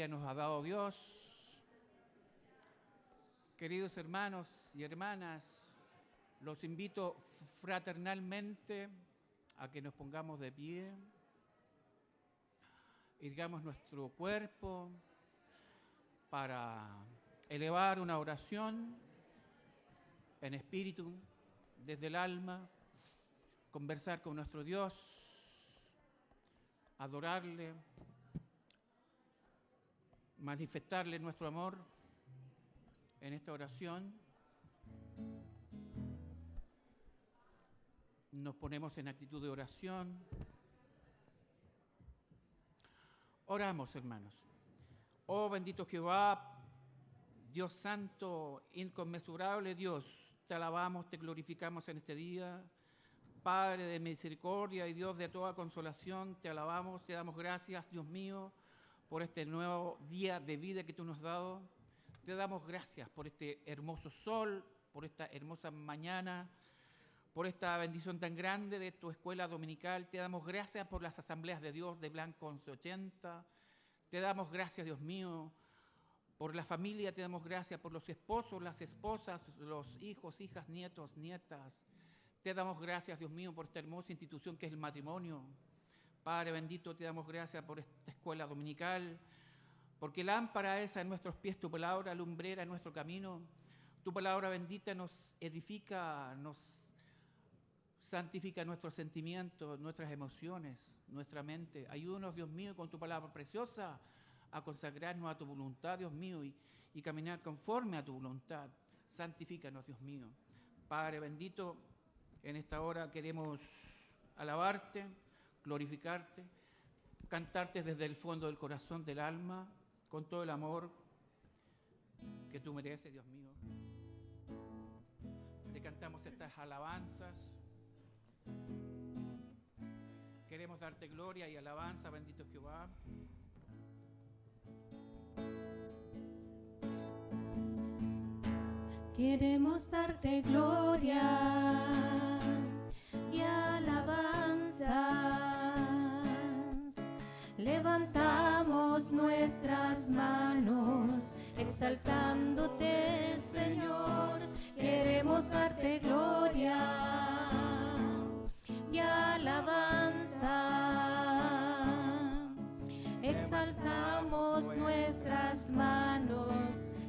día nos ha dado Dios. Queridos hermanos y hermanas, los invito fraternalmente a que nos pongamos de pie, ergamos nuestro cuerpo para elevar una oración en espíritu, desde el alma, conversar con nuestro Dios, adorarle, manifestarle nuestro amor en esta oración. Nos ponemos en actitud de oración. Oramos, hermanos. Oh bendito Jehová, Dios santo, inconmensurable Dios, te alabamos, te glorificamos en este día. Padre de misericordia y Dios de toda consolación, te alabamos, te damos gracias, Dios mío, por este nuevo día de vida que tú nos has dado. Te damos gracias por este hermoso sol, por esta hermosa mañana, por esta bendición tan grande de tu escuela dominical. Te damos gracias por las asambleas de Dios de Blanco 1180. Te damos gracias, Dios mío, por la familia. Te damos gracias por los esposos, las esposas, los hijos, hijas, nietos, nietas. Te damos gracias, Dios mío, por esta hermosa institución que es el matrimonio. Padre bendito, te damos gracias por esta escuela dominical, porque lámpara es a nuestros pies tu palabra, lumbrera en nuestro camino. Tu palabra bendita nos edifica, nos santifica nuestros sentimientos, nuestras emociones, nuestra mente. Ayúdanos, Dios mío, con tu palabra preciosa a consagrarnos a tu voluntad, Dios mío, y caminar conforme a tu voluntad. Santifícanos, Dios mío. Padre bendito, en esta hora queremos alabarte, glorificarte, cantarte desde el fondo del corazón, del alma, con todo el amor que tú mereces, Dios mío. Te cantamos estas alabanzas. Queremos darte gloria y alabanza, bendito Jehová. Queremos darte gloria y alabanzas. Levantamos nuestras manos, exaltándote, Señor. Queremos darte gloria y alabanza. Exaltamos nuestras manos,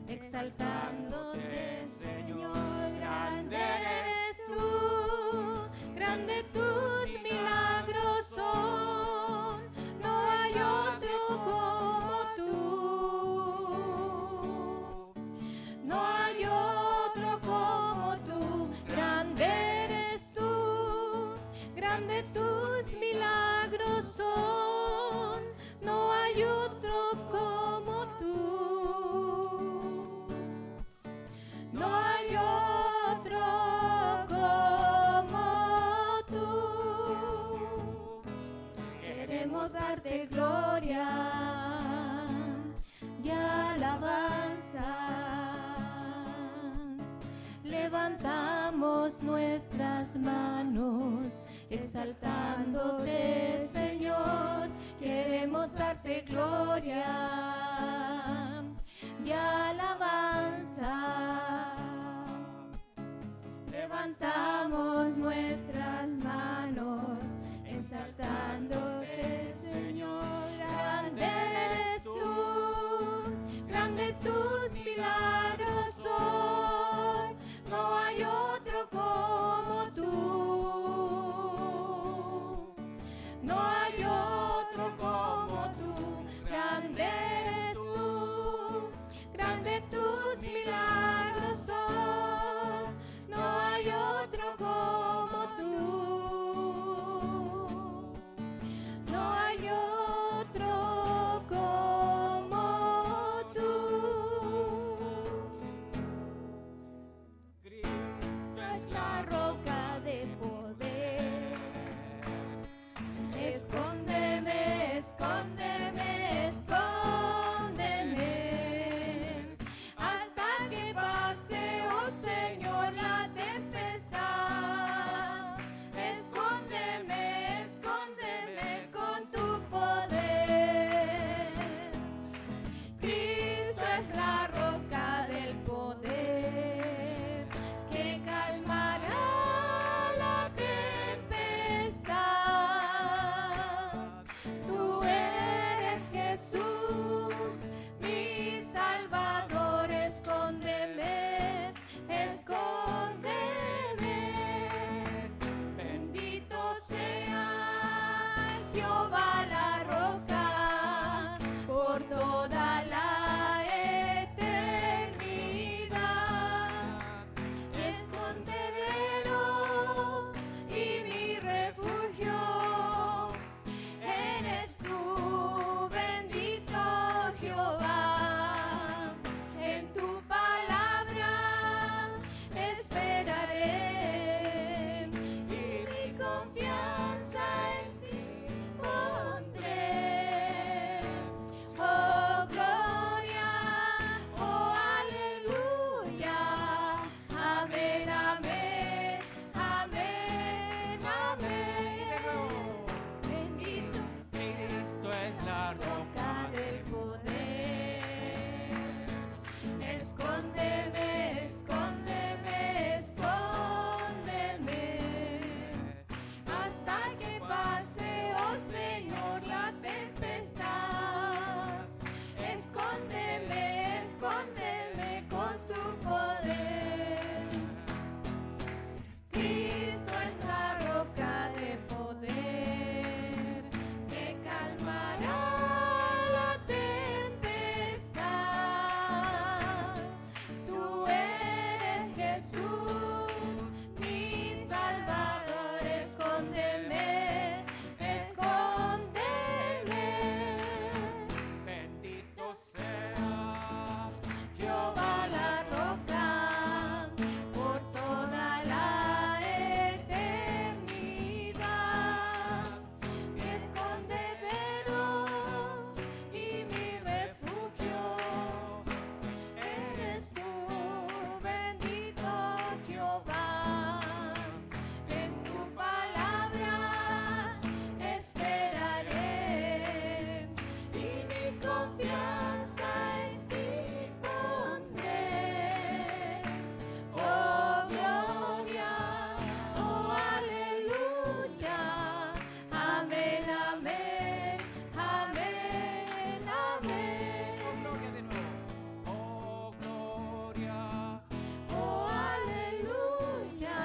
exaltándote, Señor. Grande eres tú, grande tus milagros son, no hay otro como tú, no hay otro como tú. Grande eres tú, grande tus milagros son, no hay otro como tú, no hay otro como tú. Queremos darte gloria y alabanzas. Levantamos nuestras manos, exaltándote, Señor. Queremos darte gloria y alabanza. Levantamos nuestras manos, exaltándote, Señor. Grande eres tú, grande tus milagros son, no hay otro como tú, no hay otro como tú. Grande eres toda la eternidad. Mi escondedero y mi refugio, eres tú, bendito Jehová. En tu palabra esperaré y mi confianza en ti pondré. Oh gloria, oh aleluya, amén, amén, amén, amén. Bendito Cristo es la roca del poder. Escóndeme, escóndeme, escóndeme, hasta que pase, oh Señor, la tempestad. Escóndeme, escóndeme con tu poder. Cristo es la roca de poder que calmará la tempestad. Tú eres Jesús, mi Salvador. Escóndeme, escóndeme. Bendito sea Jehová la roca, por toda la eternidad. Mi escondedero y mi refugio, eres tú, bendito Jehová. En tu palabra esperaré y mi confianza en ti pondré. Oh gloria, oh aleluya, amén, amén, amén, amén. gloria de nuevo. Oh gloria. Oh aleluya,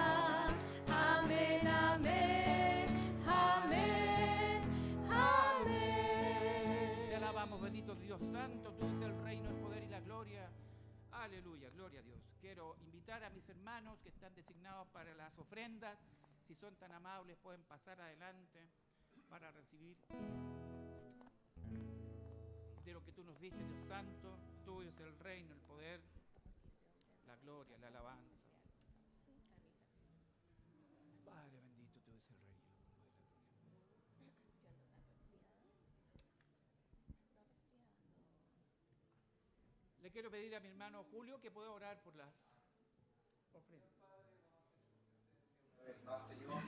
amén, amén, amén, amén. Te alabamos, bendito Dios santo, tú es el reino, el poder y la gloria. Aleluya, gloria a Dios. Quiero invitar a mis hermanos que están designados para las ofrendas, si son tan amables pueden pasar adelante para recibir de lo que tú nos diste, Dios santo. Tuyo es el reino, el poder, la gloria, la alabanza. Padre bendito, tú es el reino. Le quiero pedir a mi hermano Julio que pueda orar por las ofrendas. Una vez más, Señor,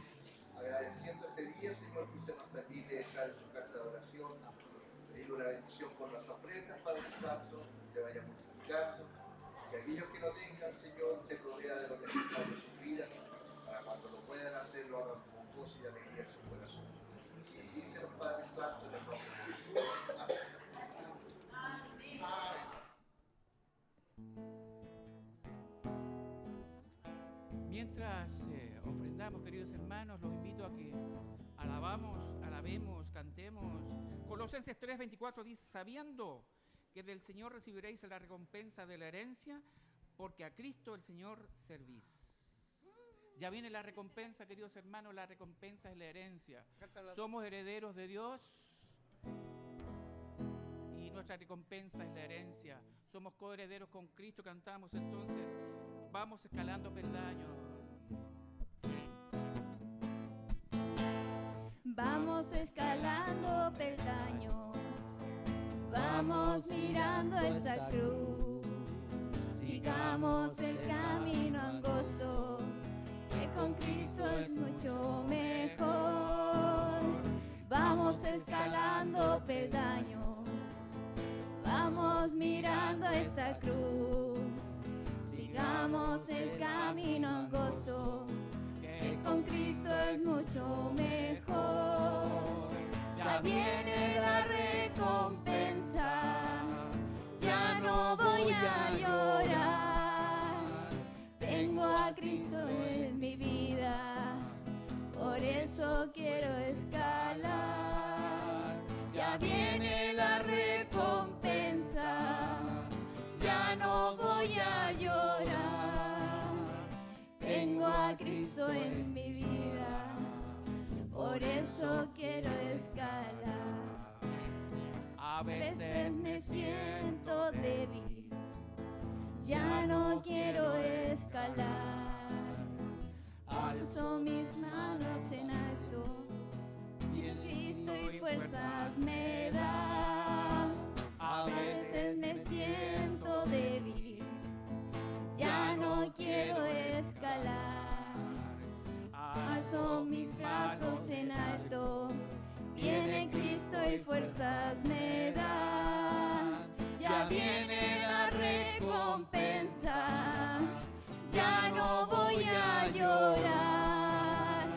agradeciendo este día, Señor, que usted nos permite estar en su casa de oración, pedirle una bendición por las ofrendas, Padre Santo, que vaya multiplicando, que aquellos que no tengan, Señor, te provea de lo necesario en sus vidas, para cuando lo puedan hacer, lo hagan con gozo y alegría en su corazón. Bendícenos, Padre Santo, en el nombre de Jesús. Amén. Amén. Mientras ofrendamos, queridos hermanos, los invito a que alabemos, cantemos. Colosenses 3:24 dice, sabiendo que del Señor recibiréis la recompensa de la herencia, porque a Cristo el Señor servís. Ya viene la recompensa, queridos hermanos, la recompensa es la herencia. Somos herederos de Dios y nuestra recompensa es la herencia. Somos coherederos con Cristo, cantamos entonces. Vamos escalando peldaños. Vamos escalando peldaños, vamos mirando esta cruz. Sigamos el camino angosto, que con Cristo es mucho mejor. Vamos escalando peldaños, vamos mirando esta cruz. Sigamos el camino angosto, que con Cristo es mucho mejor. Ya viene la recompensa, ya no voy a llorar. Tengo a Cristo en mi vida, por eso quiero escalar. Ya viene la recompensa, voy a llorar. Tengo a Cristo en mi vida, por eso quiero escalar. A Veces me siento débil, ya no quiero escalar. Alzo mis manos en alto, Cristo y fuerzas me da. A veces me siento débil, ya no quiero escalar. Alzo mis brazos en alto, viene Cristo y fuerzas me da. Ya viene la recompensa, ya no voy a llorar.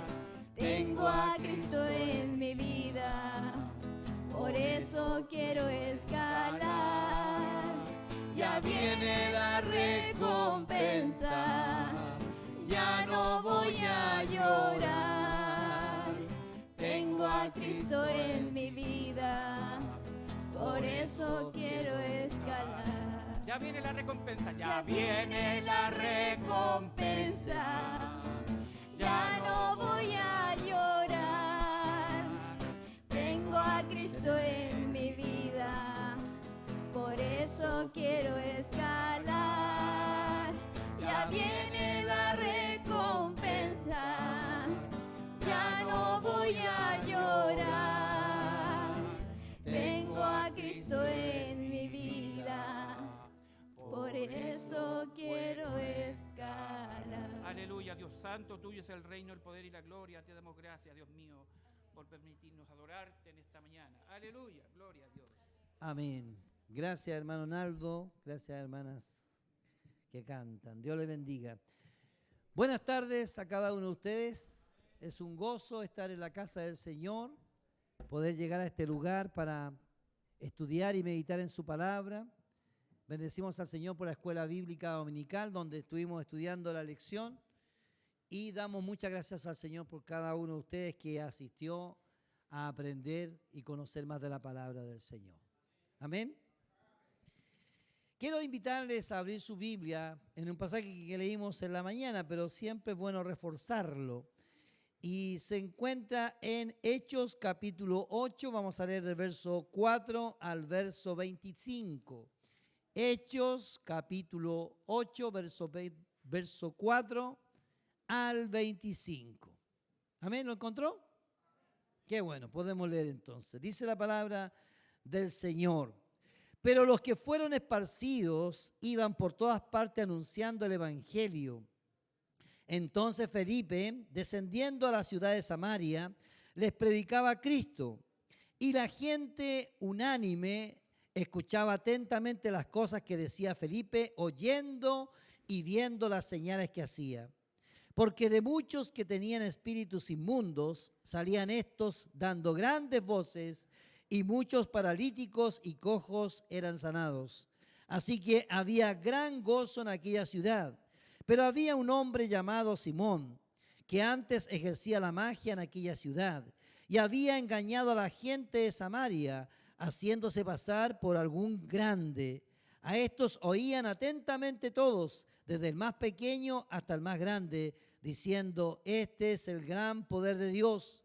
Tengo a Cristo en mi vida, por eso quiero escalar. Ya viene la recompensa, ya no voy a llorar. Tengo a Cristo en mi vida, por eso quiero escalar. Ya viene la recompensa, Ya viene la recompensa, ya no voy a llorar. Tengo a Cristo en mi vida, por eso quiero escalar. Ya viene la recompensa, ya no voy a llorar. Tengo a Cristo en mi vida, por eso quiero escalar. Aleluya, Dios santo, tuyo es el reino, el poder y la gloria. Te damos gracias, Dios mío, por permitirnos adorarte en esta mañana. Aleluya, gloria a Dios. Amén. Gracias, hermano Naldo. Gracias, hermanas que cantan. Dios les bendiga. Buenas tardes a cada uno de ustedes. Es un gozo estar en la casa del Señor, poder llegar a este lugar para estudiar y meditar en su palabra. Bendecimos al Señor por la escuela bíblica dominical, donde estuvimos estudiando la lección, y damos muchas gracias al Señor por cada uno de ustedes que asistió a aprender y conocer más de la palabra del Señor. Amén. Quiero invitarles a abrir su Biblia en un pasaje que leímos en la mañana, pero siempre es bueno reforzarlo. Y se encuentra en Hechos capítulo 8, vamos a leer del verso 4 al verso 25. Hechos capítulo 8, verso 4 al 25. Amén, ¿lo encontró? Qué bueno, podemos leer entonces. Dice la palabra del Señor. Pero los que fueron esparcidos iban por todas partes anunciando el evangelio. Entonces Felipe, descendiendo a la ciudad de Samaria, les predicaba a Cristo. Y la gente unánime escuchaba atentamente las cosas que decía Felipe, oyendo y viendo las señales que hacía. Porque de muchos que tenían espíritus inmundos, salían estos dando grandes voces, y muchos paralíticos y cojos eran sanados. Así que había gran gozo en aquella ciudad. Pero había un hombre llamado Simón, que antes ejercía la magia en aquella ciudad, y había engañado a la gente de Samaria, haciéndose pasar por algún grande. A estos oían atentamente todos, desde el más pequeño hasta el más grande, diciendo: este es el gran poder de Dios.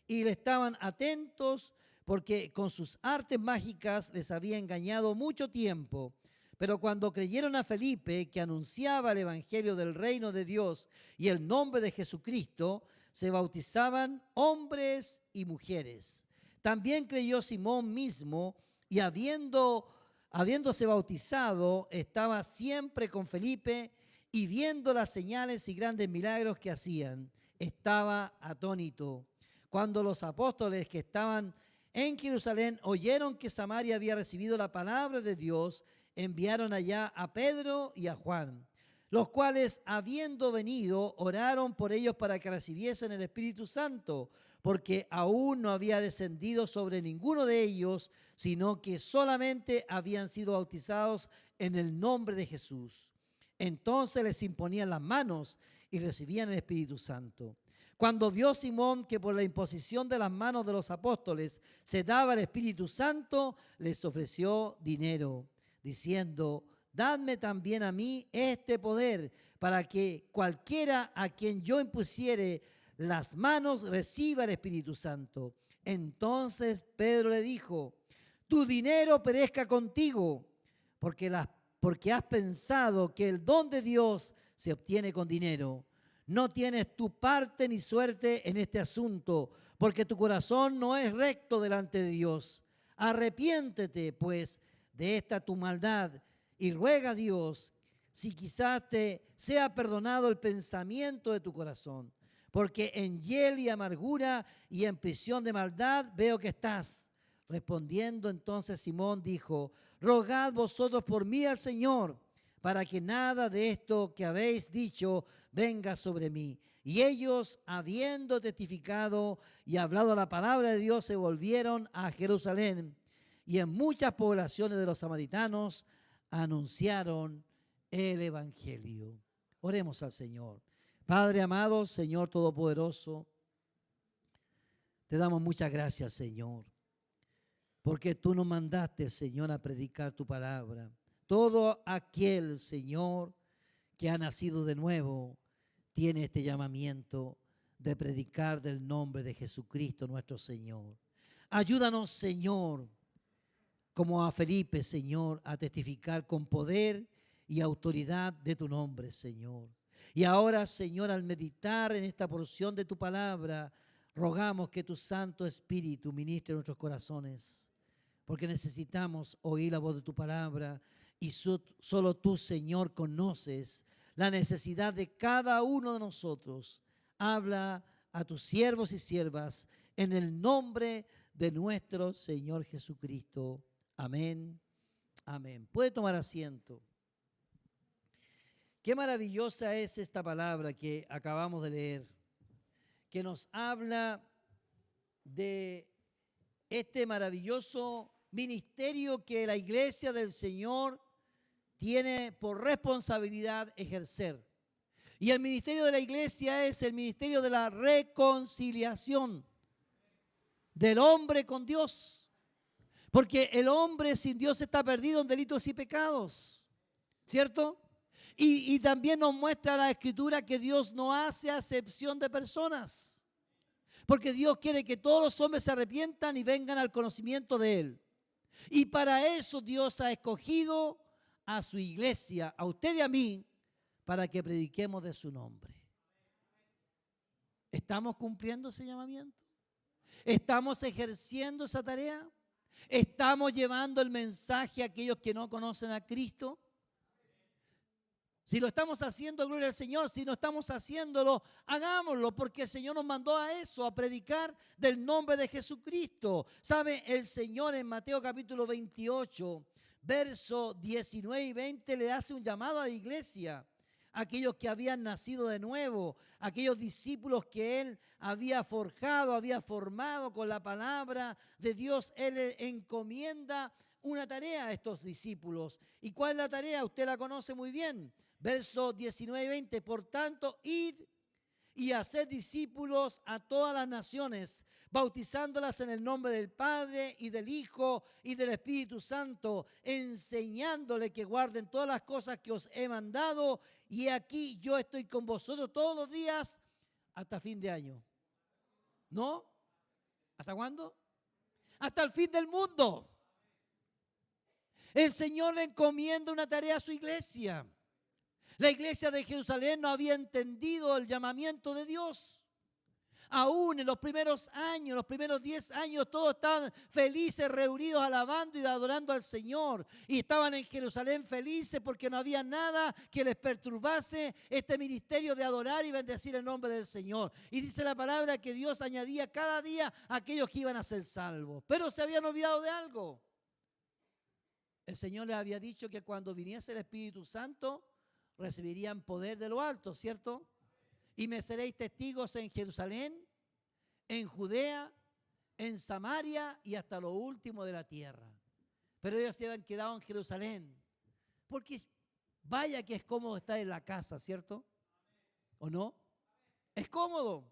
Y le estaban atentos porque con sus artes mágicas les había engañado mucho tiempo. Pero cuando creyeron a Felipe, que anunciaba el evangelio del reino de Dios y el nombre de Jesucristo, se bautizaban hombres y mujeres. También creyó Simón mismo, y habiéndose bautizado, estaba siempre con Felipe, y viendo las señales y grandes milagros que hacían, estaba atónito. Cuando los apóstoles que estaban en Jerusalén oyeron que Samaria había recibido la palabra de Dios, enviaron allá a Pedro y a Juan, los cuales, habiendo venido, oraron por ellos para que recibiesen el Espíritu Santo, porque aún no había descendido sobre ninguno de ellos, sino que solamente habían sido bautizados en el nombre de Jesús. Entonces les imponían las manos y recibían el Espíritu Santo. Cuando vio Simón que por la imposición de las manos de los apóstoles se daba el Espíritu Santo, les ofreció dinero, diciendo: dadme también a mí este poder, para que cualquiera a quien yo impusiere las manos reciba el Espíritu Santo. Entonces Pedro le dijo, tu dinero perezca contigo, porque has pensado que el don de Dios se obtiene con dinero. No tienes tu parte ni suerte en este asunto, porque tu corazón no es recto delante de Dios. Arrepiéntete, pues, de esta tu maldad y ruega a Dios si quizás te sea perdonado el pensamiento de tu corazón. Porque en hiel y amargura y en prisión de maldad veo que estás. Respondiendo entonces Simón dijo, rogad vosotros por mí al Señor, para que nada de esto que habéis dicho venga sobre mí. Y ellos, habiendo testificado y hablado la palabra de Dios, se volvieron a Jerusalén. Y en muchas poblaciones de los samaritanos anunciaron el Evangelio. Oremos al Señor. Padre amado, Señor Todopoderoso, te damos muchas gracias, Señor, porque tú nos mandaste, Señor, a predicar tu palabra. Todo aquel, Señor, que ha nacido de nuevo, tiene este llamamiento de predicar del nombre de Jesucristo nuestro Señor. Ayúdanos, Señor, como a Felipe, Señor, a testificar con poder y autoridad de tu nombre, Señor. Y ahora, Señor, al meditar en esta porción de tu palabra, rogamos que tu Santo Espíritu ministre en nuestros corazones, porque necesitamos oír la voz de tu palabra y solo tú, Señor, conoces la necesidad de cada uno de nosotros. Habla a tus siervos y siervas en el nombre de nuestro Señor Jesucristo. Amén. Amén. Puede tomar asiento. Qué maravillosa es esta palabra que acabamos de leer, que nos habla de este maravilloso ministerio que la iglesia del Señor tiene por responsabilidad ejercer. Y el ministerio de la iglesia es el ministerio de la reconciliación del hombre con Dios. Porque el hombre sin Dios está perdido en delitos y pecados, ¿cierto? Y también nos muestra la Escritura que Dios no hace acepción de personas. Porque Dios quiere que todos los hombres se arrepientan y vengan al conocimiento de Él. Y para eso Dios ha escogido a su iglesia, a usted y a mí, para que prediquemos de su nombre. ¿Estamos cumpliendo ese llamamiento? ¿Estamos ejerciendo esa tarea? ¿Estamos llevando el mensaje a aquellos que no conocen a Cristo? Si lo estamos haciendo, gloria al Señor. Si no estamos haciéndolo, hagámoslo, porque el Señor nos mandó a eso, a predicar del nombre de Jesucristo. ¿Sabe? El Señor en Mateo capítulo 28, versos 19 y 20, le hace un llamado a la iglesia. Aquellos que habían nacido de nuevo, aquellos discípulos que Él había forjado, había formado con la palabra de Dios. Él le encomienda una tarea a estos discípulos. ¿Y cuál es la tarea? Usted la conoce muy bien. Versos 19 y 20. Por tanto, id y haced discípulos a todas las naciones, bautizándolas en el nombre del Padre y del Hijo y del Espíritu Santo, enseñándoles que guarden todas las cosas que os he mandado. Y aquí yo estoy con vosotros todos los días hasta fin de año. ¿No? ¿Hasta cuándo? Hasta el fin del mundo. El Señor le encomienda una tarea a su iglesia. La iglesia de Jerusalén no había entendido el llamamiento de Dios. Aún en los primeros años, los primeros 10 años, todos estaban felices, reunidos, alabando y adorando al Señor. Y estaban en Jerusalén felices porque no había nada que les perturbase este ministerio de adorar y bendecir el nombre del Señor. Y dice la palabra que Dios añadía cada día a aquellos que iban a ser salvos. Pero se habían olvidado de algo. El Señor les había dicho que cuando viniese el Espíritu Santo, recibirían poder de lo alto, ¿cierto? Y me seréis testigos en Jerusalén, en Judea, en Samaria y hasta lo último de la tierra. Pero ellos se habían quedado en Jerusalén, porque vaya que es cómodo estar en la casa, ¿cierto? ¿O no? Es cómodo.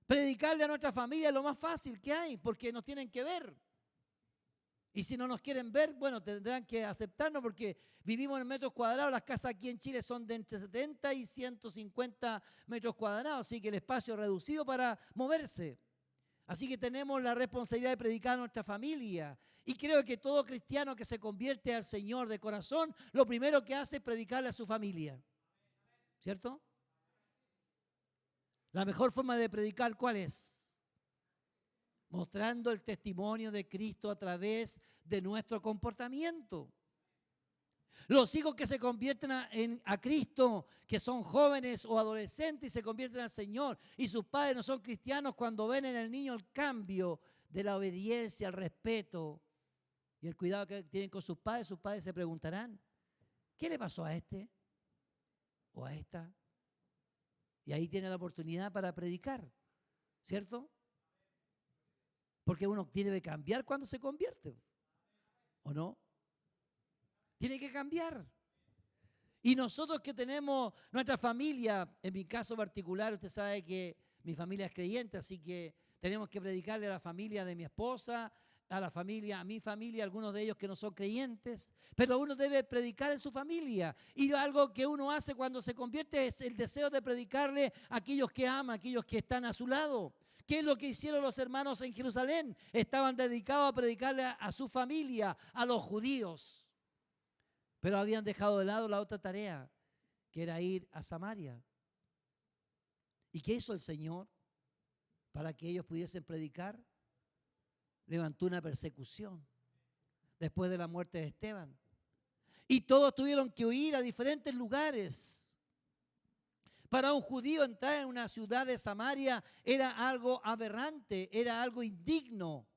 Predicarle a nuestra familia es lo más fácil que hay, porque nos tienen que ver. Y si no nos quieren ver, bueno, tendrán que aceptarnos porque vivimos en metros cuadrados. Las casas aquí en Chile son de entre 70 y 150 metros cuadrados, así que el espacio es reducido para moverse. Así que tenemos la responsabilidad de predicar a nuestra familia. Y creo que todo cristiano que se convierte al Señor de corazón, lo primero que hace es predicarle a su familia. ¿Cierto? La mejor forma de predicar, ¿cuál es? Mostrando el testimonio de Cristo a través de nuestro comportamiento. Los hijos que se convierten a Cristo, que son jóvenes o adolescentes y se convierten al Señor, y sus padres no son cristianos, cuando ven en el niño el cambio de la obediencia, el respeto y el cuidado que tienen con sus padres se preguntarán, ¿qué le pasó a este o a esta? Y ahí tiene la oportunidad para predicar, ¿cierto? Porque uno tiene que cambiar cuando se convierte, ¿o no? Tiene que cambiar. Y nosotros que tenemos nuestra familia, en mi caso particular, usted sabe que mi familia es creyente, así que tenemos que predicarle a la familia de mi esposa, a mi familia, algunos de ellos que no son creyentes, pero uno debe predicar en su familia. Y algo que uno hace cuando se convierte es el deseo de predicarle a aquellos que ama, a aquellos que están a su lado. ¿Qué es lo que hicieron los hermanos en Jerusalén? Estaban dedicados a predicarle a su familia, a los judíos. Pero habían dejado de lado la otra tarea, que era ir a Samaria. ¿Y qué hizo el Señor para que ellos pudiesen predicar? Levantó una persecución después de la muerte de Esteban. Y todos tuvieron que huir a diferentes lugares. Para un judío entrar en una ciudad de Samaria era algo aberrante, era algo indigno,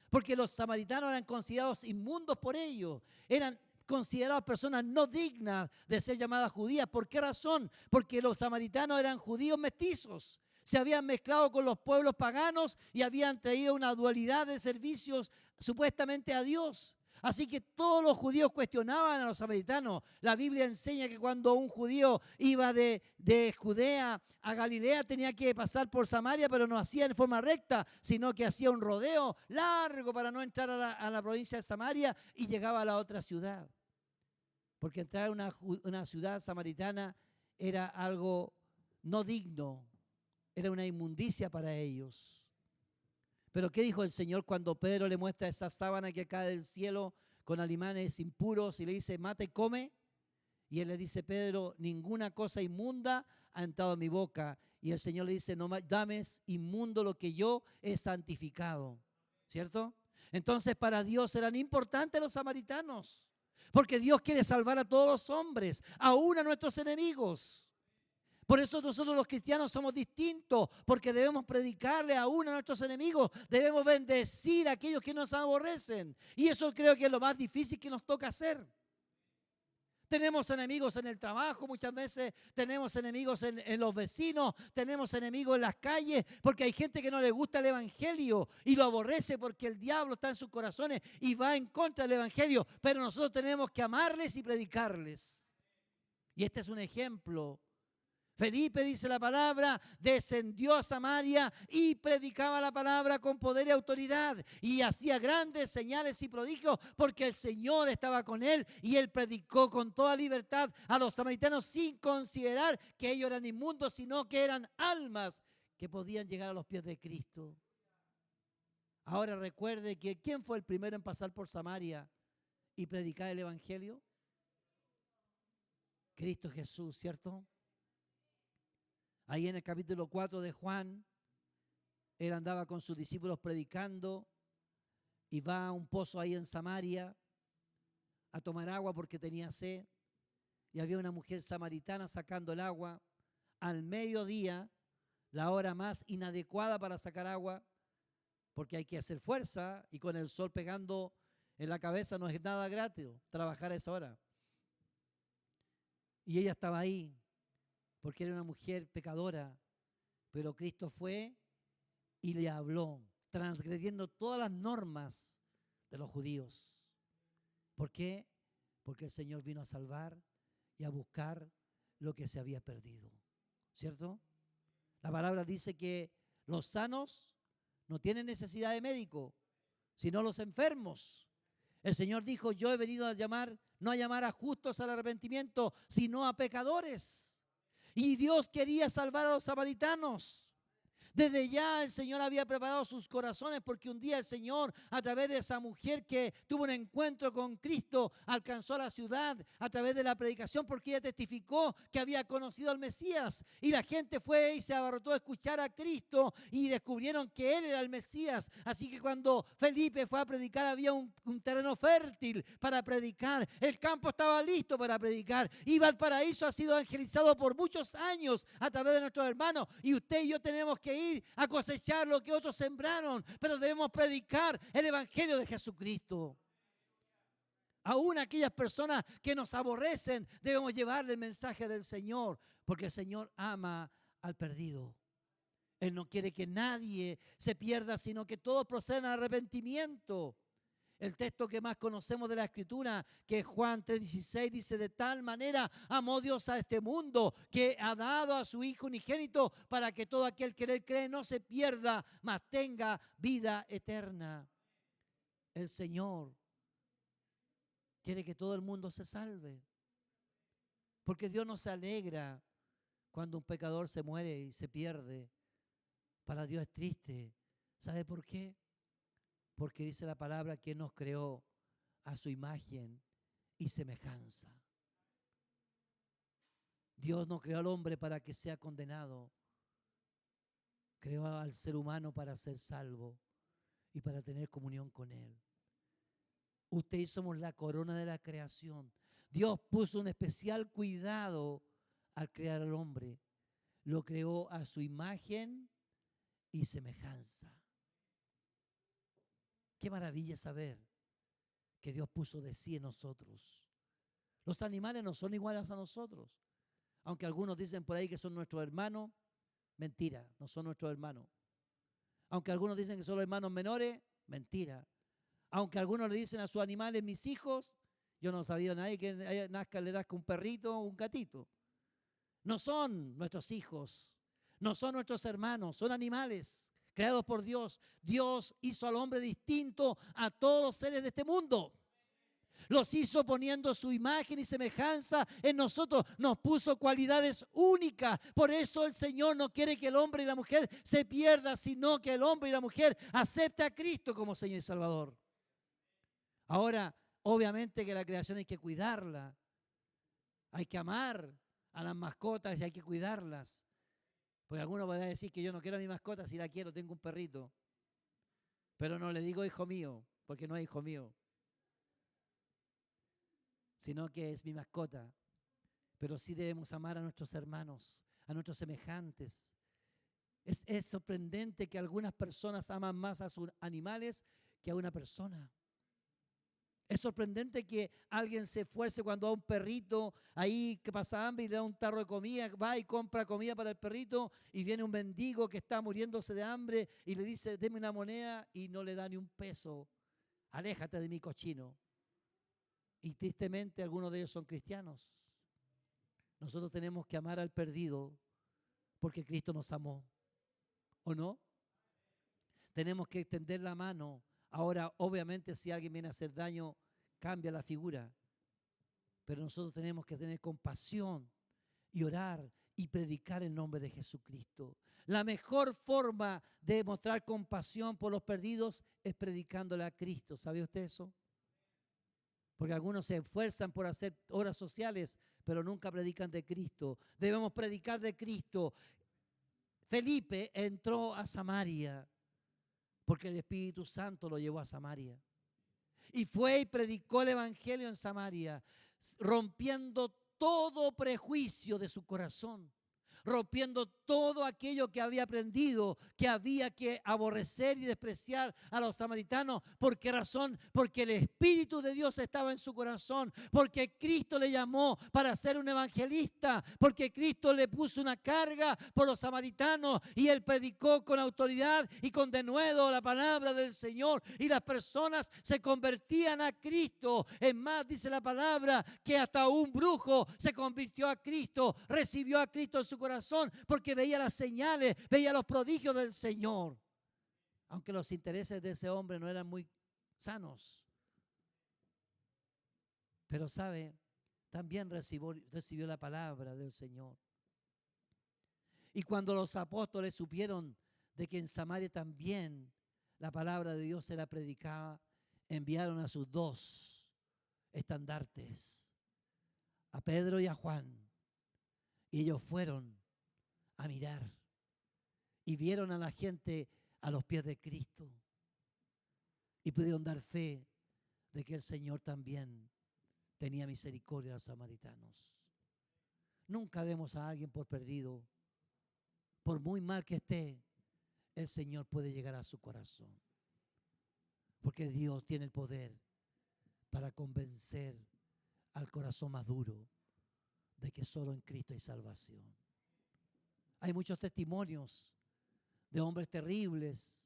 porque los samaritanos eran considerados inmundos por ellos, eran considerados personas no dignas de ser llamadas judías. ¿Por qué razón? Porque los samaritanos eran judíos mestizos, se habían mezclado con los pueblos paganos y habían traído una dualidad de servicios supuestamente a Dios. Así que todos los judíos cuestionaban a los samaritanos. La Biblia enseña que cuando un judío iba de Judea a Galilea tenía que pasar por Samaria, pero no hacía en forma recta, sino que hacía un rodeo largo para no entrar a la provincia de Samaria y llegaba a la otra ciudad. Porque entrar a una ciudad samaritana era algo no digno, era una inmundicia para ellos. Pero ¿qué dijo el Señor cuando Pedro le muestra esa sábana que cae del cielo con alimanes impuros y le dice, mata y come? Y él le dice, Pedro, ninguna cosa inmunda ha entrado en mi boca. Y el Señor le dice, no dames inmundo lo que yo he santificado. ¿Cierto? Entonces para Dios eran importantes los samaritanos, porque Dios quiere salvar a todos los hombres, aún a nuestros enemigos. Por eso nosotros los cristianos somos distintos, porque debemos predicarle aún a nuestros enemigos, debemos bendecir a aquellos que nos aborrecen. Y eso creo que es lo más difícil que nos toca hacer. Tenemos enemigos en el trabajo, muchas veces tenemos enemigos en los vecinos, tenemos enemigos en las calles, porque hay gente que no le gusta el evangelio y lo aborrece porque el diablo está en sus corazones y va en contra del evangelio. Pero nosotros tenemos que amarles y predicarles. Y este es un ejemplo. Felipe, dice la palabra, descendió a Samaria y predicaba la palabra con poder y autoridad y hacía grandes señales y prodigios porque el Señor estaba con él y él predicó con toda libertad a los samaritanos sin considerar que ellos eran inmundos, sino que eran almas que podían llegar a los pies de Cristo. Ahora recuerde que ¿quién fue el primero en pasar por Samaria y predicar el evangelio? Cristo Jesús, ¿cierto? Ahí en el capítulo 4 de Juan, él andaba con sus discípulos predicando y va a un pozo ahí en Samaria a tomar agua porque tenía sed. Y había una mujer samaritana sacando el agua al mediodía, la hora más inadecuada para sacar agua, porque hay que hacer fuerza y con el sol pegando en la cabeza no es nada gratis trabajar a esa hora. Y ella estaba ahí porque era una mujer pecadora, pero Cristo fue y le habló, transgrediendo todas las normas de los judíos. ¿Por qué? Porque el Señor vino a salvar y a buscar lo que se había perdido, ¿cierto? La palabra dice que los sanos no tienen necesidad de médico, sino los enfermos. El Señor dijo, yo he venido a llamar, no a llamar a justos al arrepentimiento, sino a pecadores. Y Dios quería salvar a los samaritanos. Desde ya el Señor había preparado sus corazones, porque un día el Señor, a través de esa mujer que tuvo un encuentro con Cristo, alcanzó la ciudad a través de la predicación, porque ella testificó que había conocido al Mesías. Y la gente fue y se abarrotó a escuchar a Cristo y descubrieron que Él era el Mesías. Así que cuando Felipe fue a predicar, había un terreno fértil para predicar. El campo estaba listo para predicar. Y Valparaíso ha sido evangelizado por muchos años a través de nuestros hermanos. Y usted y yo tenemos que ir a cosechar lo que otros sembraron, pero debemos predicar el evangelio de Jesucristo. Aún aquellas personas que nos aborrecen, debemos llevarle el mensaje del Señor, porque el Señor ama al perdido. Él no quiere que nadie se pierda, sino que todos procedan al arrepentimiento. El texto que más conocemos de la Escritura, que es Juan 3:16, dice: de tal manera amó Dios a este mundo, que ha dado a su Hijo unigénito, para que todo aquel que en Él cree no se pierda, mas tenga vida eterna. El Señor quiere que todo el mundo se salve, porque Dios no se alegra cuando un pecador se muere y se pierde. Para Dios es triste. ¿Sabe por qué? Porque dice la palabra que nos creó a su imagen y semejanza. Dios no creó al hombre para que sea condenado. Creó al ser humano para ser salvo y para tener comunión con Él. Usted y yo somos la corona de la creación. Dios puso un especial cuidado al crear al hombre. Lo creó a su imagen y semejanza. Qué maravilla saber que Dios puso de sí en nosotros. Los animales no son iguales a nosotros. Aunque algunos dicen por ahí que son nuestros hermanos, mentira, no son nuestros hermanos. Aunque algunos dicen que son los hermanos menores, mentira. Aunque algunos le dicen a sus animales, mis hijos, yo no sabía nadie que le nazca un perrito o un gatito. No son nuestros hijos, no son nuestros hermanos, son animales creados por Dios. Dios hizo al hombre distinto a todos los seres de este mundo. Los hizo poniendo su imagen y semejanza en nosotros. Nos puso cualidades únicas. Por eso el Señor no quiere que el hombre y la mujer se pierdan, sino que el hombre y la mujer acepten a Cristo como Señor y Salvador. Ahora, obviamente que la creación hay que cuidarla. Hay que amar a las mascotas y hay que cuidarlas. Porque algunos van a decir que yo no quiero a mi mascota, si la quiero, tengo un perrito. Pero no le digo hijo mío, porque no es hijo mío, sino que es mi mascota. Pero sí debemos amar a nuestros hermanos, a nuestros semejantes. Es sorprendente que algunas personas aman más a sus animales que a una persona. Es sorprendente que alguien se esfuerce cuando a un perrito ahí que pasa hambre y le da un tarro de comida, va y compra comida para el perrito y viene un mendigo que está muriéndose de hambre y le dice, deme una moneda, y no le da ni un peso. Aléjate de mi cochino. Y tristemente algunos de ellos son cristianos. Nosotros tenemos que amar al perdido porque Cristo nos amó. ¿O no? Tenemos que extender la mano. Ahora, obviamente, si alguien viene a hacer daño, cambia la figura. Pero nosotros tenemos que tener compasión y orar y predicar el nombre de Jesucristo. La mejor forma de mostrar compasión por los perdidos es predicándole a Cristo. ¿Sabe usted eso? Porque algunos se esfuerzan por hacer obras sociales, pero nunca predican de Cristo. Debemos predicar de Cristo. Felipe entró a Samaria porque el Espíritu Santo lo llevó a Samaria. Y fue y predicó el Evangelio en Samaria, rompiendo todo prejuicio de su corazón, rompiendo todo aquello que había aprendido, que había que aborrecer y despreciar a los samaritanos. ¿Por qué razón? Porque el Espíritu de Dios estaba en su corazón, porque Cristo le llamó para ser un evangelista, porque Cristo le puso una carga por los samaritanos y él predicó con autoridad y con denuedo la palabra del Señor, y las personas se convertían a Cristo. Es más, dice la palabra que hasta un brujo se convirtió a Cristo, recibió a Cristo en su corazón, porque veía las señales, veía los prodigios del Señor. Aunque los intereses de ese hombre no eran muy sanos, Pero sabe, también recibió la palabra del Señor. Y cuando los apóstoles supieron de que en Samaria también la palabra de Dios era predicada, enviaron a sus 2 estandartes, a Pedro y a Juan. Y ellos fueron a mirar y vieron a la gente a los pies de Cristo y pudieron dar fe de que el Señor también tenía misericordia a los samaritanos. Nunca demos a alguien por perdido. Por muy mal que esté, el Señor puede llegar a su corazón. Porque Dios tiene el poder para convencer al corazón más duro de que solo en Cristo hay salvación. Hay muchos testimonios de hombres terribles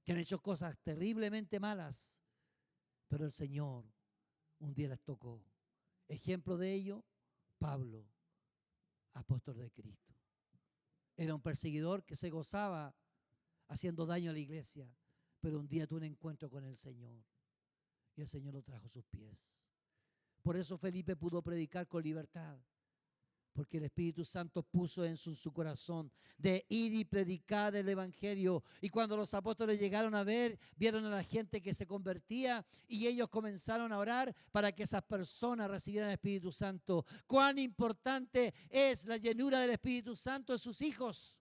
que han hecho cosas terriblemente malas, pero el Señor un día les tocó. Ejemplo de ello, Pablo, apóstol de Cristo. Era un perseguidor que se gozaba haciendo daño a la iglesia, pero un día tuvo un encuentro con el Señor y el Señor lo trajo a sus pies. Por eso Felipe pudo predicar con libertad, porque el Espíritu Santo puso en su corazón de ir y predicar el Evangelio. Y cuando los apóstoles llegaron a ver, vieron a la gente que se convertía y ellos comenzaron a orar para que esas personas recibieran el Espíritu Santo. Cuán importante es la llenura del Espíritu Santo en sus hijos,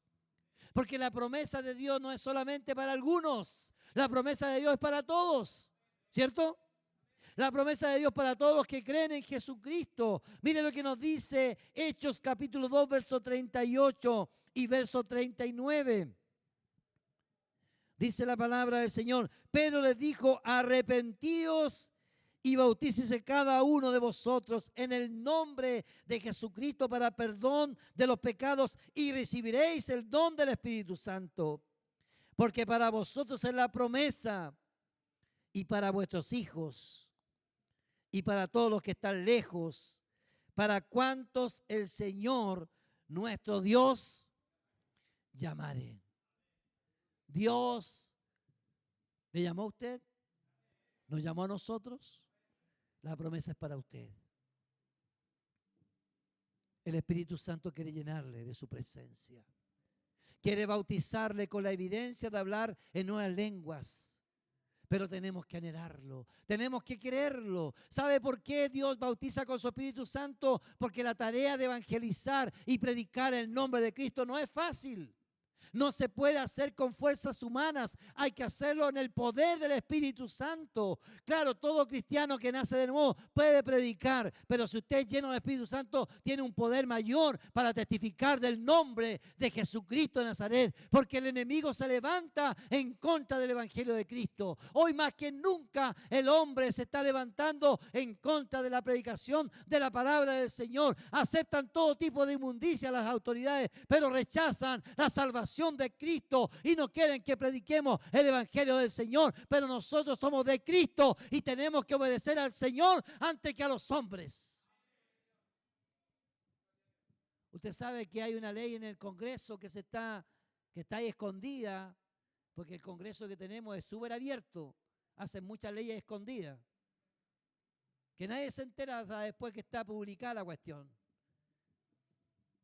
porque la promesa de Dios no es solamente para algunos, la promesa de Dios es para todos, ¿cierto? La promesa de Dios para todos los que creen en Jesucristo. Mire lo que nos dice Hechos capítulo 2, verso 38 y verso 39. Dice la palabra del Señor. Pedro les dijo: arrepentíos y bautícese cada uno de vosotros en el nombre de Jesucristo para perdón de los pecados y recibiréis el don del Espíritu Santo. Porque para vosotros es la promesa y para vuestros hijos y para todos los que están lejos, para cuantos el Señor nuestro Dios llamare. Dios le llamó a usted, nos llamó a nosotros, la promesa es para usted. El Espíritu Santo quiere llenarle de su presencia, quiere bautizarle con la evidencia de hablar en nuevas lenguas. Pero tenemos que anhelarlo, tenemos que quererlo. ¿Sabe por qué Dios bautiza con su Espíritu Santo? Porque la tarea de evangelizar y predicar el nombre de Cristo no es fácil. No se puede hacer con fuerzas humanas, hay que hacerlo en el poder del Espíritu Santo. Claro, todo cristiano que nace de nuevo puede predicar, pero si usted es lleno del Espíritu Santo, tiene un poder mayor para testificar del nombre de Jesucristo de Nazaret, porque el enemigo se levanta en contra del Evangelio de Cristo. Hoy más que nunca el hombre se está levantando en contra de la predicación de la palabra del Señor. Aceptan todo tipo de inmundicia las autoridades, pero rechazan la salvación de Cristo y no quieren que prediquemos el Evangelio del Señor. Pero nosotros somos de Cristo y tenemos que obedecer al Señor antes que a los hombres. Usted sabe que hay una ley en el Congreso que está ahí escondida, porque el Congreso que tenemos es súper abierto, hacen muchas leyes escondidas que nadie se entera hasta después que está publicada la cuestión.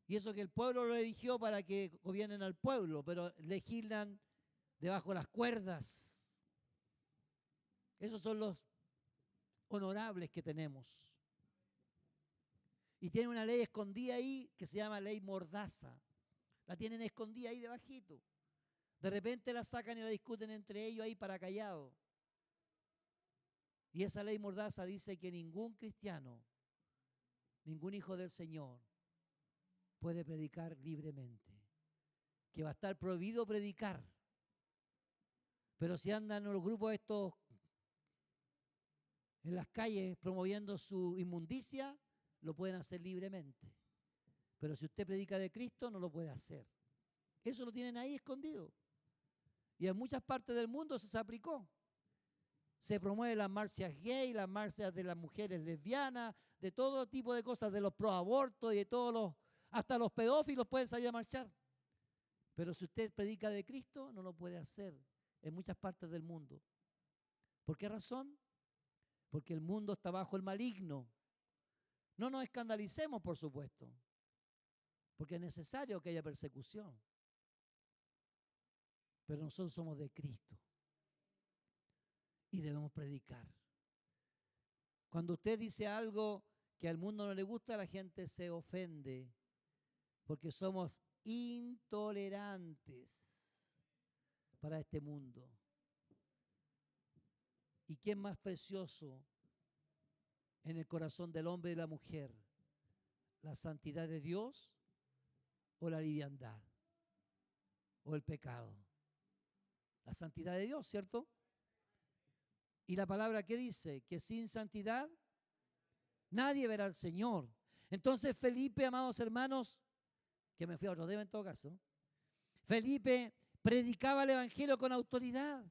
Y eso que el pueblo lo eligió para que gobiernen al pueblo, pero legislan debajo de las cuerdas. Esos son los honorables que tenemos. Y tienen una ley escondida ahí que se llama ley Mordaza. La tienen escondida ahí debajito. De repente la sacan y la discuten entre ellos ahí para callado. Y esa ley Mordaza dice que ningún cristiano, ningún hijo del Señor, puede predicar libremente, que va a estar prohibido predicar. Pero si andan los grupos estos en las calles promoviendo su inmundicia, lo pueden hacer libremente. Pero si usted predica de Cristo, no lo puede hacer. Eso lo tienen ahí escondido. Y en muchas partes del mundo eso se aplicó. Se promueven las marchas gay, las marchas de las mujeres lesbianas, de todo tipo de cosas, de los proabortos y de todos los... Hasta los pedófilos pueden salir a marchar. Pero si usted predica de Cristo, no lo puede hacer en muchas partes del mundo. ¿Por qué razón? porque el mundo está bajo el maligno. No nos escandalicemos, por supuesto, porque es necesario que haya persecución. Pero nosotros somos de Cristo y debemos predicar. Cuando usted dice algo que al mundo no le gusta, la gente se ofende, porque somos intolerantes para este mundo. ¿Y qué es más precioso en el corazón del hombre y de la mujer? ¿La santidad de Dios o la liviandad o el pecado? La santidad de Dios, ¿cierto? Y la palabra, ¿qué dice? Que sin santidad nadie verá al Señor. Entonces Felipe, amados hermanos, que me fui a otro tema en todo caso, Felipe predicaba el evangelio con autoridad.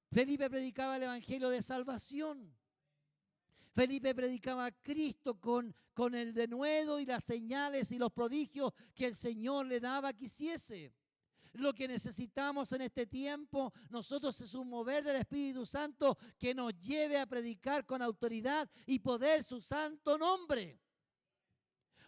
Felipe predicaba el evangelio de salvación. Felipe predicaba a Cristo con el denuedo y las señales y los prodigios que el Señor le daba que hiciese. Lo que necesitamos en este tiempo nosotros es un mover del Espíritu Santo que nos lleve a predicar con autoridad y poder su santo nombre.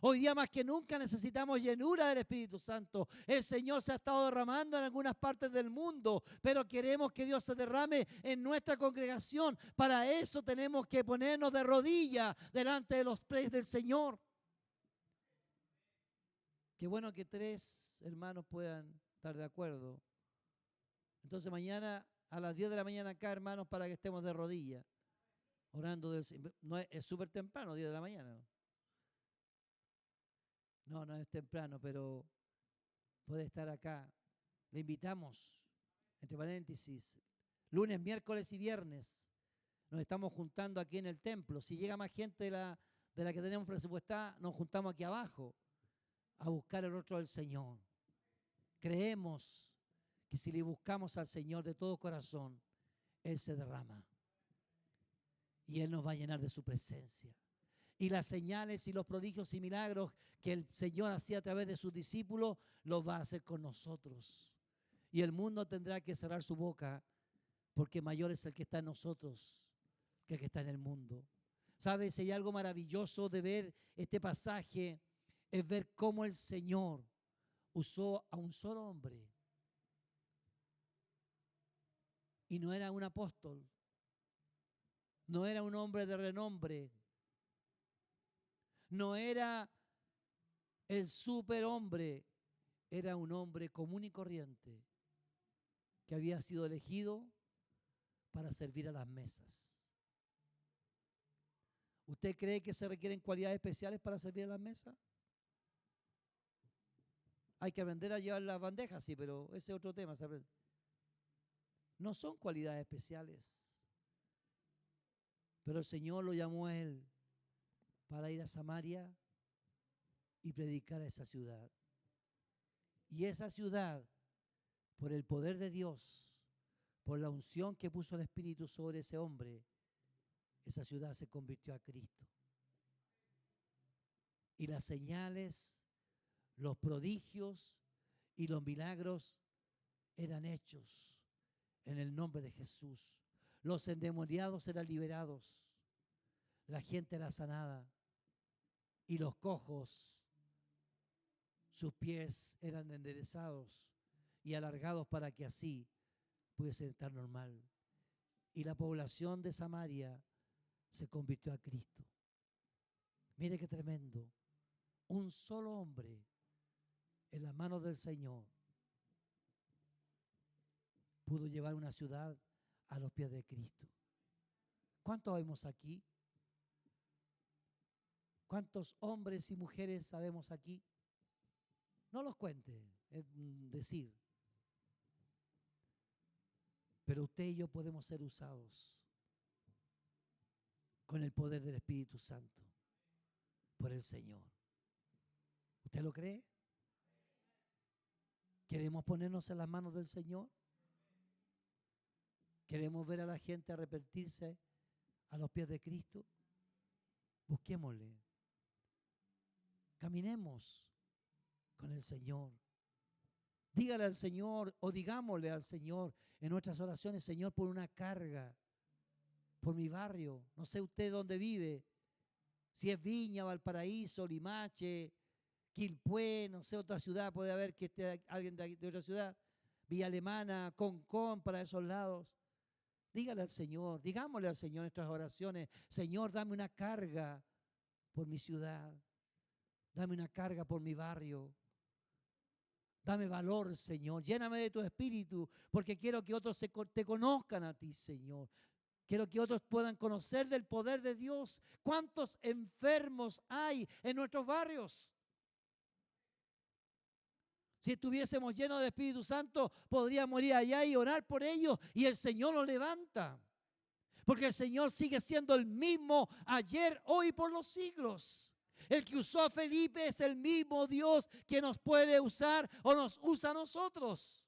Hoy día más que nunca necesitamos llenura del Espíritu Santo. El Señor se ha estado derramando en algunas partes del mundo, pero queremos que Dios se derrame en nuestra congregación. Para eso tenemos que ponernos de rodillas delante de los pies del Señor. Qué bueno que 3 hermanos puedan estar de acuerdo. Entonces mañana a las 10 de la mañana acá, hermanos, para que estemos de rodillas, orando. No es súper temprano, 10 de la mañana. No es temprano, pero puede estar acá. Le invitamos, entre paréntesis, lunes, miércoles y viernes. Nos estamos juntando aquí en el templo. Si llega más gente de la que tenemos presupuestada, nos juntamos aquí abajo a buscar el rostro del Señor. Creemos que si le buscamos al Señor de todo corazón, Él se derrama y Él nos va a llenar de su presencia. Y las señales y los prodigios y milagros que el Señor hacía a través de sus discípulos, los va a hacer con nosotros. Y el mundo tendrá que cerrar su boca, porque mayor es el que está en nosotros que el que está en el mundo. ¿Sabes? Si hay algo maravilloso de ver este pasaje, es ver cómo el Señor usó a un solo hombre. Y no era un apóstol, no era un hombre de renombre, no era el superhombre, era un hombre común y corriente que había sido elegido para servir a las mesas. ¿Usted cree que se requieren cualidades especiales para servir a las mesas? Hay que aprender a llevar las bandejas, sí, pero ese es otro tema. No son cualidades especiales. Pero el Señor lo llamó a él para ir a Samaria y predicar a esa ciudad. Y esa ciudad, por el poder de Dios, por la unción que puso el Espíritu sobre ese hombre, esa ciudad se convirtió a Cristo. Y las señales, los prodigios y los milagros eran hechos en el nombre de Jesús. Los endemoniados eran liberados, la gente era sanada y los cojos, sus pies eran enderezados y alargados para que así pudiesen estar normal. Y la población de Samaria se convirtió a Cristo. Mire qué tremendo. Un solo hombre en las manos del Señor pudo llevar una ciudad a los pies de Cristo. ¿Cuántos vemos aquí? ¿Cuántos hombres y mujeres sabemos aquí? No los cuente, es decir. Pero usted y yo podemos ser usados con el poder del Espíritu Santo por el Señor. ¿Usted lo cree? ¿Queremos ponernos en las manos del Señor? ¿Queremos ver a la gente arrepentirse a los pies de Cristo? Busquémosle. Caminemos con el Señor. Dígale al Señor o digámosle al Señor en nuestras oraciones: Señor, pon una carga por mi barrio. No sé usted dónde vive, si es Viña, Valparaíso, Limache, Quilpué, no sé, otra ciudad, puede haber que esté alguien de otra ciudad, Villa Alemana, Concón, para esos lados. Dígale al Señor, digámosle al Señor nuestras oraciones: Señor, dame una carga por mi ciudad, dame una carga por mi barrio, dame valor, Señor, lléname de tu espíritu, porque quiero que otros te conozcan a ti, Señor. Quiero que otros puedan conocer del poder de Dios. ¿Cuántos enfermos hay en nuestros barrios? Si estuviésemos llenos del Espíritu Santo, podríamos ir allá y orar por ellos, y el Señor los levanta. Porque el Señor sigue siendo el mismo ayer, hoy y por los siglos. El que usó a Felipe es el mismo Dios que nos puede usar o nos usa a nosotros.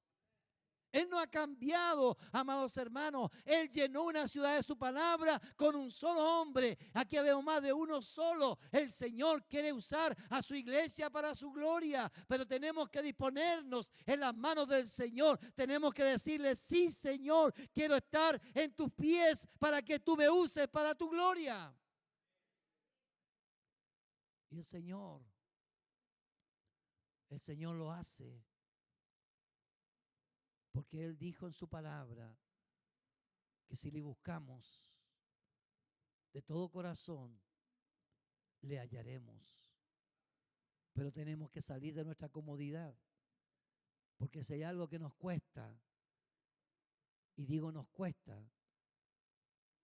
Él no ha cambiado, amados hermanos. Él llenó una ciudad de su palabra con un solo hombre. Aquí vemos más de uno solo. El Señor quiere usar a su iglesia para su gloria, pero tenemos que disponernos en las manos del Señor. Tenemos que decirle: sí, Señor, quiero estar en tus pies para que tú me uses para tu gloria. Y el Señor lo hace. Porque Él dijo en su palabra que si le buscamos de todo corazón, le hallaremos. Pero tenemos que salir de nuestra comodidad. Porque si hay algo que nos cuesta, y digo nos cuesta,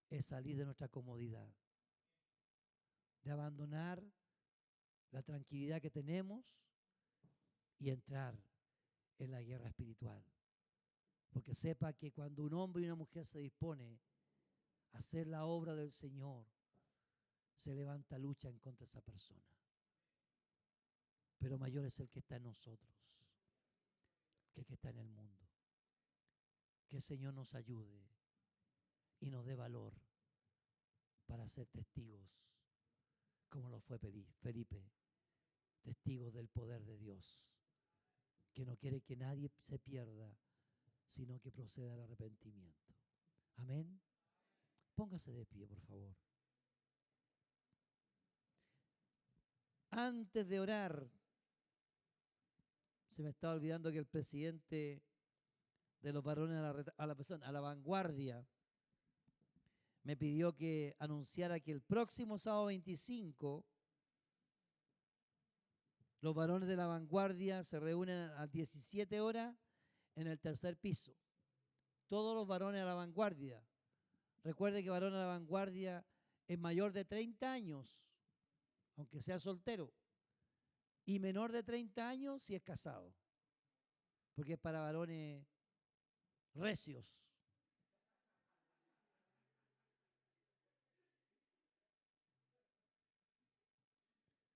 es salir de nuestra comodidad. De abandonar la tranquilidad que tenemos y entrar en la guerra espiritual. Porque sepa que cuando un hombre y una mujer se dispone a hacer la obra del Señor, se levanta lucha en contra de esa persona. Pero mayor es el que está en nosotros que el que está en el mundo. Que el Señor nos ayude y nos dé valor para ser testigos, como lo fue Felipe, testigos del poder de Dios, que no quiere que nadie se pierda, sino que proceda al arrepentimiento. Amén. Póngase de pie, por favor. Antes de orar, se me estaba olvidando que el presidente de los varones a la vanguardia me pidió que anunciara que el próximo sábado 25 los varones de la vanguardia se reúnen a las 17 horas en el tercer piso. Todos los varones a la vanguardia. Recuerde que varón a la vanguardia es mayor de 30 años, aunque sea soltero, y menor de 30 años si es casado, porque es para varones recios.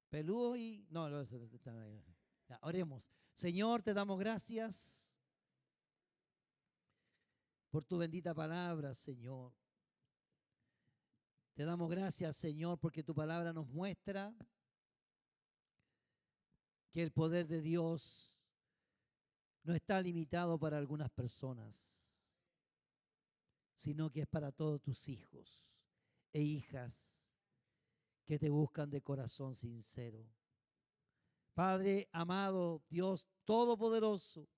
Peludo y... No, ya, oremos. Señor, te damos gracias por tu bendita palabra, Señor. Te damos gracias, Señor, porque tu palabra nos muestra que el poder de Dios no está limitado para algunas personas, sino que es para todos tus hijos e hijas que te buscan de corazón sincero. Padre amado, Dios todopoderoso,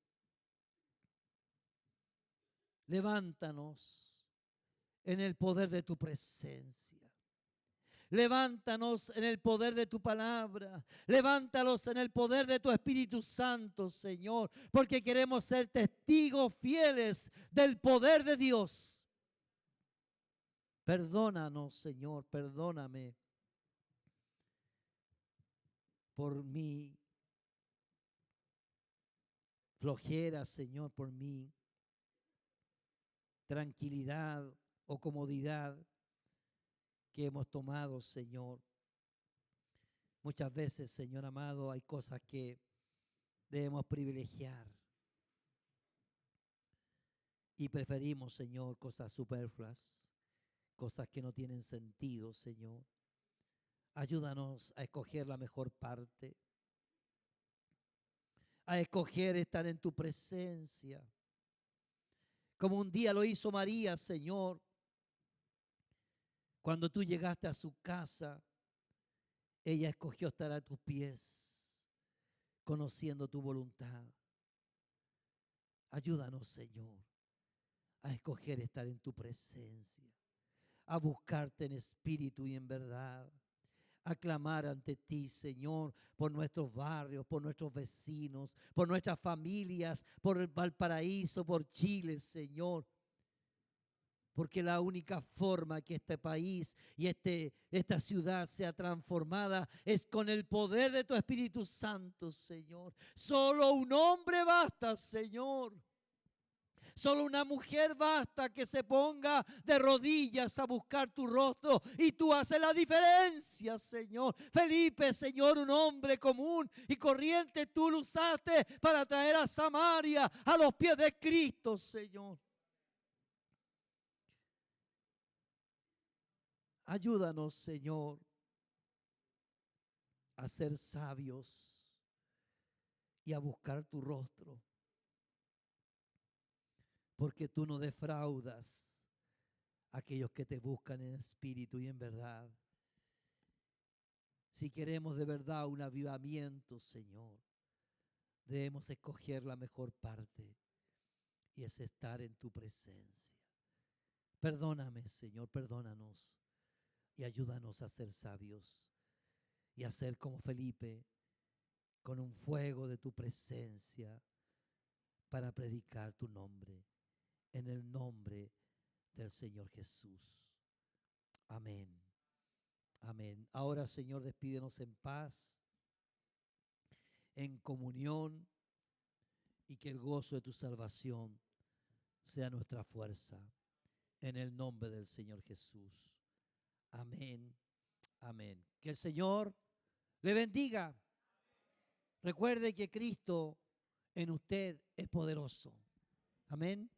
levántanos en el poder de tu presencia. Levántanos en el poder de tu palabra. Levántalos en el poder de tu Espíritu Santo, Señor, porque queremos ser testigos fieles del poder de Dios. Perdónanos, Señor, perdóname por mi flojera, Señor, por mi tranquilidad o comodidad que hemos tomado, Señor. Muchas veces, Señor amado, hay cosas que debemos privilegiar y preferimos, Señor, cosas superfluas, cosas que no tienen sentido, Señor. Ayúdanos a escoger la mejor parte, a escoger estar en tu presencia, como un día lo hizo María, Señor, Cuando tú llegaste a su casa, ella escogió estar a tus pies, conociendo tu voluntad. Ayúdanos, Señor, a escoger estar en tu presencia, a buscarte en espíritu y en verdad, a clamar ante ti, Señor, por nuestros barrios, por nuestros vecinos, por nuestras familias, por el Valparaíso, por Chile, Señor. Porque la única forma que este país y esta ciudad sea transformada es con el poder de tu Espíritu Santo, Señor. Solo un hombre basta, Señor. Solo una mujer basta que se ponga de rodillas a buscar tu rostro y tú haces la diferencia, Señor. Felipe, Señor, un hombre común y corriente, tú lo usaste para traer a Samaria a los pies de Cristo, Señor. Ayúdanos, Señor, a ser sabios y a buscar tu rostro. Porque tú no defraudas a aquellos que te buscan en espíritu y en verdad. Si queremos de verdad un avivamiento, Señor, debemos escoger la mejor parte y es estar en tu presencia. Perdóname, Señor, perdónanos y ayúdanos a ser sabios y a ser como Felipe, con un fuego de tu presencia para predicar tu nombre, en el nombre del Señor Jesús. Amén. Amén. Ahora, Señor, despídenos en paz, en comunión, y que el gozo de tu salvación sea nuestra fuerza, en el nombre del Señor Jesús. Amén. Amén. Que el Señor le bendiga. Recuerde que Cristo en usted es poderoso. Amén.